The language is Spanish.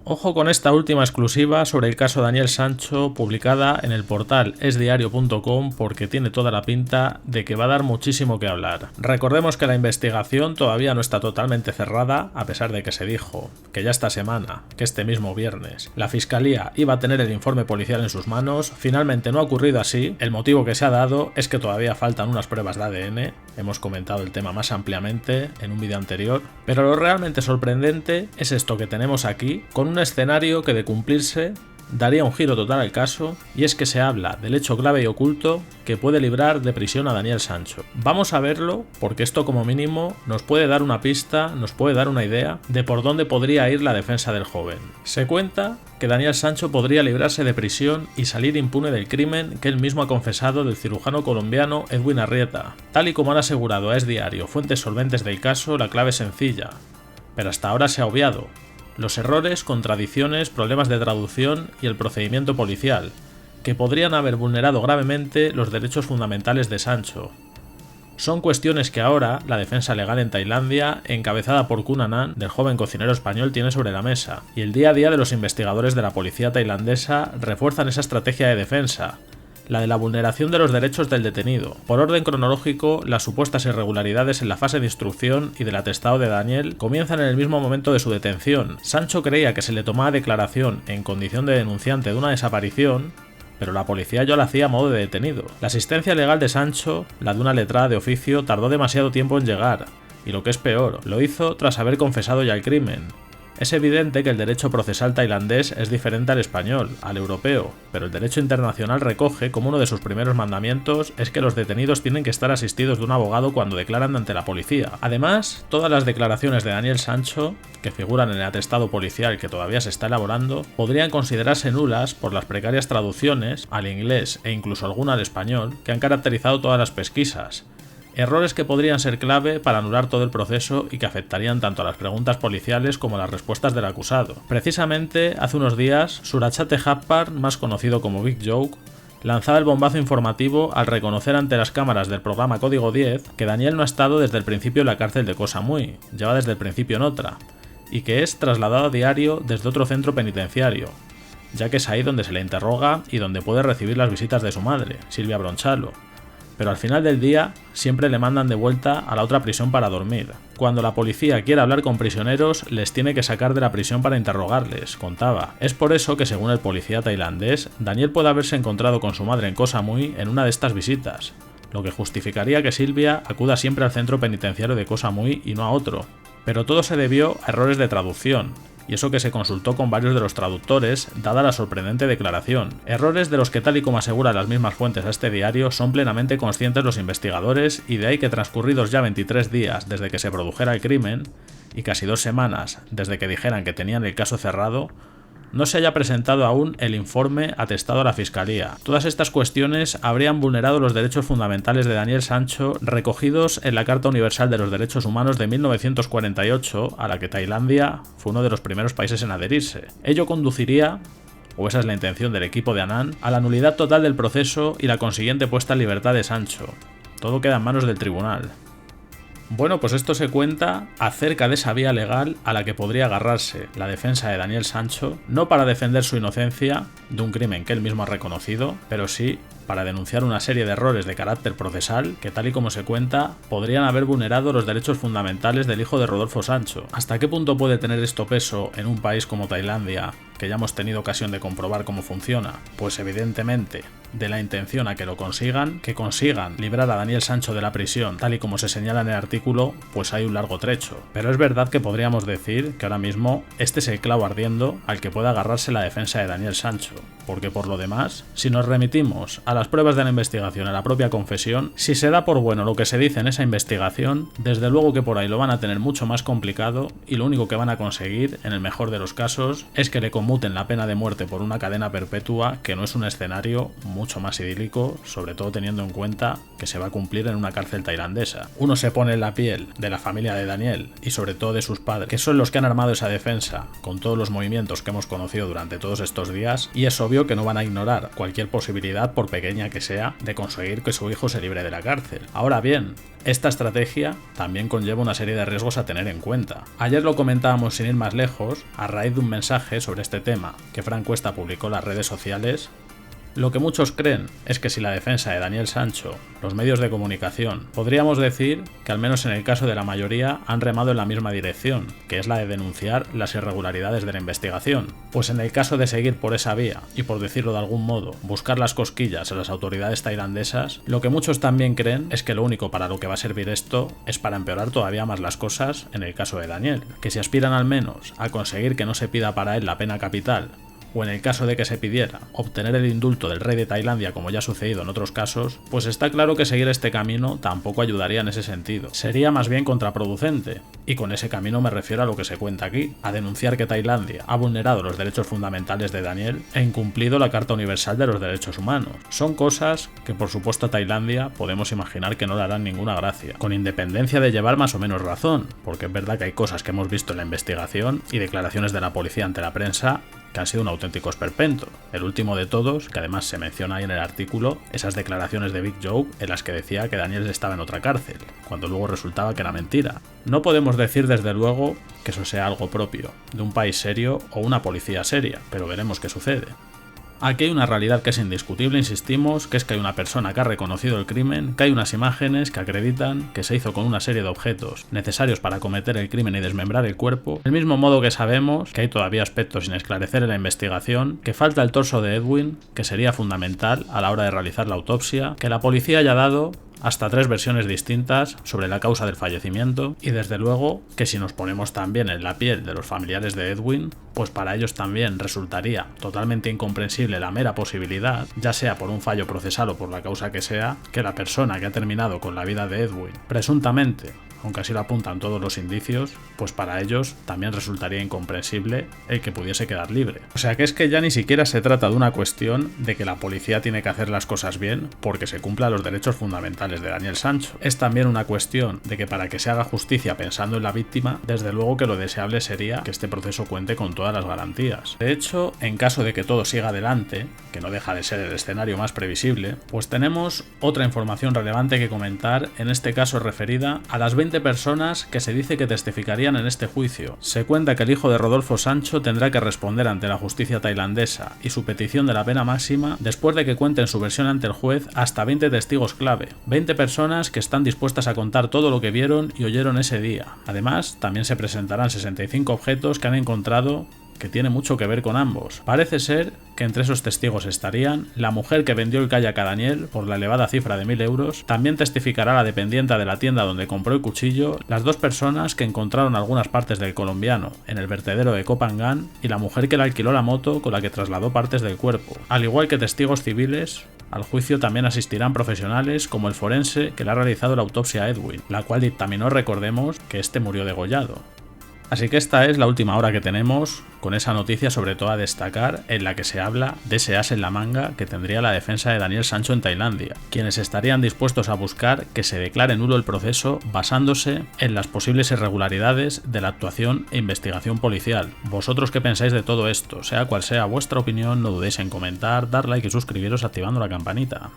Ojo con esta última exclusiva sobre el caso Daniel Sancho, publicada en el portal esdiario.com, porque tiene toda la pinta de que va a dar muchísimo que hablar. Recordemos que la investigación todavía no está totalmente cerrada, a pesar de que se dijo que ya esta semana, que este mismo viernes, la Fiscalía iba a tener el informe policial en sus manos. Finalmente no ha ocurrido así. El motivo que se ha dado es que todavía faltan unas pruebas de ADN. Hemos comentado el tema más ampliamente en un vídeo anterior, pero lo realmente sorprendente es esto que tenemos aquí, con un escenario que de cumplirse daría un giro total al caso, y es que se habla del hecho clave y oculto que puede librar de prisión a Daniel Sancho. Vamos a verlo porque esto como mínimo nos puede dar una pista, nos puede dar una idea de por dónde podría ir la defensa del joven. Se cuenta que Daniel Sancho podría librarse de prisión y salir impune del crimen que él mismo ha confesado del cirujano colombiano Edwin Arrieta. Tal y como han asegurado a Es Diario fuentes solventes del caso, la clave es sencilla, pero hasta ahora se ha obviado: los errores, contradicciones, problemas de traducción y el procedimiento policial, que podrían haber vulnerado gravemente los derechos fundamentales de Sancho. Son cuestiones que ahora la defensa legal en Tailandia, encabezada por Kun Anand, del joven cocinero español, tiene sobre la mesa, y el día a día de los investigadores de la policía tailandesa refuerzan esa estrategia de defensa, la de la vulneración de los derechos del detenido. Por orden cronológico, las supuestas irregularidades en la fase de instrucción y del atestado de Daniel comienzan en el mismo momento de su detención. Sancho creía que se le tomaba declaración en condición de denunciante de una desaparición, pero la policía ya lo hacía a modo de detenido. La asistencia legal de Sancho, la de una letrada de oficio, tardó demasiado tiempo en llegar, y lo que es peor, lo hizo tras haber confesado ya el crimen. Es evidente que el derecho procesal tailandés es diferente al español, al europeo, pero el derecho internacional recoge como uno de sus primeros mandamientos es que los detenidos tienen que estar asistidos de un abogado cuando declaran ante la policía. Además, todas las declaraciones de Daniel Sancho, que figuran en el atestado policial que todavía se está elaborando, podrían considerarse nulas por las precarias traducciones al inglés e incluso alguna al español que han caracterizado todas las pesquisas. Errores que podrían ser clave para anular todo el proceso y que afectarían tanto a las preguntas policiales como a las respuestas del acusado. Precisamente, hace unos días, Surachate Thapar, más conocido como Big Joke, lanzaba el bombazo informativo al reconocer ante las cámaras del programa Código 10 que Daniel no ha estado desde el principio en la cárcel de Koh Samui, lleva desde el principio en otra, y que es trasladado a diario desde otro centro penitenciario, ya que es ahí donde se le interroga y donde puede recibir las visitas de su madre, Silvia Bronchalo. Pero al final del día siempre le mandan de vuelta a la otra prisión para dormir. Cuando la policía quiere hablar con prisioneros, les tiene que sacar de la prisión para interrogarles, contaba. Es por eso que, según el policía tailandés, Daniel puede haberse encontrado con su madre en Koh Samui en una de estas visitas, lo que justificaría que Silvia acuda siempre al centro penitenciario de Koh Samui y no a otro. Pero todo se debió a errores de traducción, y eso que se consultó con varios de los traductores, dada la sorprendente declaración. Errores de los que, tal y como aseguran las mismas fuentes a este diario, son plenamente conscientes los investigadores, y de ahí que transcurridos ya 23 días desde que se produjera el crimen, y casi 2 semanas desde que dijeran que tenían el caso cerrado, no se haya presentado aún el informe atestado a la Fiscalía. Todas estas cuestiones habrían vulnerado los derechos fundamentales de Daniel Sancho recogidos en la Carta Universal de los Derechos Humanos de 1948, a la que Tailandia fue uno de los primeros países en adherirse. Ello conduciría, o esa es la intención del equipo de Anand, a la nulidad total del proceso y la consiguiente puesta en libertad de Sancho. Todo queda en manos del tribunal. Bueno, pues esto se cuenta acerca de esa vía legal a la que podría agarrarse la defensa de Daniel Sancho, no para defender su inocencia de un crimen que él mismo ha reconocido, pero sí para denunciar una serie de errores de carácter procesal que, tal y como se cuenta, podrían haber vulnerado los derechos fundamentales del hijo de Rodolfo Sancho. ¿Hasta qué punto puede tener esto peso en un país como Tailandia, que ya hemos tenido ocasión de comprobar cómo funciona? Pues evidentemente, de la intención a que lo consigan, librar a Daniel Sancho de la prisión, tal y como se señala en el artículo, pues hay un largo trecho. Pero es verdad que podríamos decir que ahora mismo este es el clavo ardiendo al que puede agarrarse la defensa de Daniel Sancho, porque por lo demás, si nos remitimos a las pruebas de la investigación, a la propia confesión, si se da por bueno lo que se dice en esa investigación, desde luego que por ahí lo van a tener mucho más complicado, y lo único que van a conseguir, en el mejor de los casos, es que le conmuten la pena de muerte por una cadena perpetua, que no es un escenario mucho más idílico, sobre todo teniendo en cuenta que se va a cumplir en una cárcel tailandesa. Uno se pone en la piel de la familia de Daniel, y sobre todo de sus padres, que son los que han armado esa defensa, con todos los movimientos que hemos conocido durante todos estos días, y es obvio que no van a ignorar cualquier posibilidad, por pequeña que sea, de conseguir que su hijo se libre de la cárcel. Ahora bien, esta estrategia también conlleva una serie de riesgos a tener en cuenta. Ayer lo comentábamos sin ir más lejos, a raíz de un mensaje sobre este tema que Fran Cuesta publicó en las redes sociales. Lo que muchos creen es que si la defensa de Daniel Sancho, los medios de comunicación, podríamos decir que al menos en el caso de la mayoría han remado en la misma dirección, que es la de denunciar las irregularidades de la investigación. Pues en el caso de seguir por esa vía y, por decirlo de algún modo, buscar las cosquillas a las autoridades tailandesas, lo que muchos también creen es que lo único para lo que va a servir esto es para empeorar todavía más las cosas en el caso de Daniel, que si aspiran al menos a conseguir que no se pida para él la pena capital, o en el caso de que se pidiera obtener el indulto del rey de Tailandia, como ya ha sucedido en otros casos, pues está claro que seguir este camino tampoco ayudaría en ese sentido. Sería más bien contraproducente, y con ese camino me refiero a lo que se cuenta aquí, a denunciar que Tailandia ha vulnerado los derechos fundamentales de Daniel e incumplido la Carta Universal de los Derechos Humanos. Son cosas que por supuesto a Tailandia podemos imaginar que no le harán ninguna gracia, con independencia de llevar más o menos razón, porque es verdad que hay cosas que hemos visto en la investigación y declaraciones de la policía ante la prensa que han sido un auténtico esperpento. El último de todos, que además se menciona ahí en el artículo, esas declaraciones de Big Joe en las que decía que Daniel estaba en otra cárcel, cuando luego resultaba que era mentira. No podemos decir desde luego que eso sea algo propio de un país serio o una policía seria, pero veremos qué sucede. Aquí hay una realidad que es indiscutible, insistimos, que es que hay una persona que ha reconocido el crimen, que hay unas imágenes que acreditan que se hizo con una serie de objetos necesarios para cometer el crimen y desmembrar el cuerpo, del mismo modo que sabemos que hay todavía aspectos sin esclarecer en la investigación, que falta el torso de Edwin, que sería fundamental a la hora de realizar la autopsia, que la policía haya dado hasta 3 versiones distintas sobre la causa del fallecimiento, y desde luego que si nos ponemos también en la piel de los familiares de Edwin, pues para ellos también resultaría totalmente incomprensible la mera posibilidad, ya sea por un fallo procesal o por la causa que sea, que la persona que ha terminado con la vida de Edwin, presuntamente, aunque así lo apuntan todos los indicios, pues para ellos también resultaría incomprensible el que pudiese quedar libre. O sea que es que ya ni siquiera se trata de una cuestión de que la policía tiene que hacer las cosas bien porque se cumplan los derechos fundamentales de Daniel Sancho. Es también una cuestión de que para que se haga justicia pensando en la víctima, desde luego que lo deseable sería que este proceso cuente con todas las garantías. De hecho, en caso de que todo siga adelante, que no deja de ser el escenario más previsible, pues tenemos otra información relevante que comentar, en este caso referida a las 20 personas que se dice que testificarían en este juicio. Se cuenta que el hijo de Rodolfo Sancho tendrá que responder ante la justicia tailandesa y su petición de la pena máxima después de que cuenten su versión ante el juez hasta 20 testigos clave, 20 personas que están dispuestas a contar todo lo que vieron y oyeron ese día. Además, también se presentarán 65 objetos que han encontrado que tiene mucho que ver con ambos. Parece ser que entre esos testigos estarían la mujer que vendió el kayak a Daniel por la elevada cifra de 1.000 euros, también testificará la dependienta de la tienda donde compró el cuchillo, las 2 personas que encontraron algunas partes del colombiano en el vertedero de Koh Phangan y la mujer que le alquiló la moto con la que trasladó partes del cuerpo. Al igual que testigos civiles, al juicio también asistirán profesionales como el forense que le ha realizado la autopsia a Edwin, la cual dictaminó, recordemos, que este murió degollado. Así que esta es la última hora que tenemos con esa noticia, sobre todo a destacar, en la que se habla de ese as en la manga que tendría la defensa de Daniel Sancho en Tailandia, quienes estarían dispuestos a buscar que se declare nulo el proceso basándose en las posibles irregularidades de la actuación e investigación policial. ¿Vosotros qué pensáis de todo esto? Sea cual sea vuestra opinión, no dudéis en comentar, dar like y suscribiros activando la campanita.